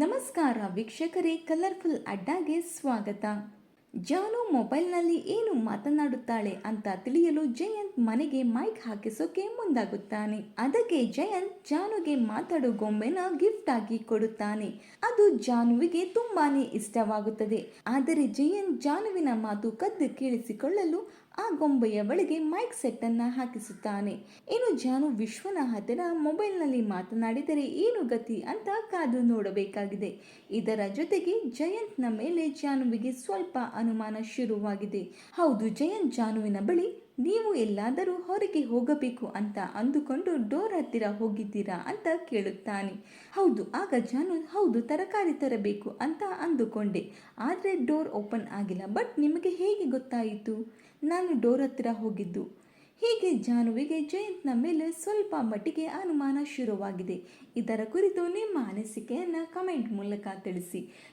ನಮಸ್ಕಾರ ವೀಕ್ಷಕರೇ, ಕಲರ್ಫುಲ್ ಅಡ್ಡಾಗೆ ಸ್ವಾಗತ. ಜಾನು ಮೊಬೈಲ್ನಲ್ಲಿ ಏನು ಮಾತನಾಡುತ್ತಾಳೆ ಅಂತ ತಿಳಿಯಲು ಜಯಂತ್ ಮನೆಗೆ ಮೈಕ್ ಹಾಕಿಸೋಕೆ ಮುಂದಾಗುತ್ತಾನೆ. ಅದಕ್ಕೆ ಜಯಂತ್ ಜಾನುಗೆ ಮಾತಾಡೋ ಗೊಂಬೆನ ಗಿಫ್ಟ್ ಆಗಿ ಕೊಡುತ್ತಾನೆ. ಅದು ಜಾನುವಿಗೆ ತುಂಬಾನೇ ಇಷ್ಟವಾಗುತ್ತದೆ. ಆದರೆ ಜಯಂತ್ ಜಾನುವಿನ ಮಾತು ಕದ್ದು ಕೇಳಿಸಿಕೊಳ್ಳಲು ಆ ಗೊಂಬೆಯ ಬಳಿಗೆ ಮೈಕ್ ಸೆಟ್ ಅನ್ನ ಹಾಕಿಸುತ್ತಾನೆ. ಇನ್ನು ಜಾನು ವಿಶ್ವನ ಹತ್ತಿರ ಮೊಬೈಲ್ನಲ್ಲಿ ಮಾತನಾಡಿದರೆ ಏನು ಗತಿ ಅಂತ ಕಾದು ನೋಡಬೇಕಾಗಿದೆ. ಇದರ ಜೊತೆಗೆ ಜಯಂತ್ನ ಮೇಲೆ ಜಾನುವಿಗೆ ಸ್ವಲ್ಪ ಅನುಮಾನ ಶುರುವಾಗಿದೆ. ಹೌದು, ಜಯಂತ್ ಜಾನುವಿನ ಬಳಿ ನೀವು ಎಲ್ಲಾದರೂ ಹೊರಗೆ ಹೋಗಬೇಕು ಅಂತ ಅಂದುಕೊಂಡು ಡೋರ್ ಹತ್ತಿರ ಹೋಗಿದ್ದೀರಾ ಅಂತ ಕೇಳುತ್ತಾನೆ. ಹೌದು. ಆಗ ಜಾನು, ಹೌದು, ತರಕಾರಿ ತರಬೇಕು ಅಂತ ಅಂದುಕೊಂಡೆ, ಆದರೆ ಡೋರ್ ಓಪನ್ ಆಗಿಲ್ಲ. ಬಟ್ ನಿಮಗೆ ಹೇಗೆ ಗೊತ್ತಾಯಿತು ನಾನು ಡೋರ್ ಹತ್ತಿರ ಹೋಗಿದ್ದು? ಹೀಗೆ ಜಾನುವಿಗೆ ಜಯಂತ್ನ ಮೇಲೆ ಸ್ವಲ್ಪ ಮಟ್ಟಿಗೆ ಅನುಮಾನ ಶುರುವಾಗಿದೆ. ಇದರ ಕುರಿತು ನಿಮ್ಮ ಅನಿಸಿಕೆಯನ್ನು ಕಮೆಂಟ್ ಮೂಲಕ ತಿಳಿಸಿ.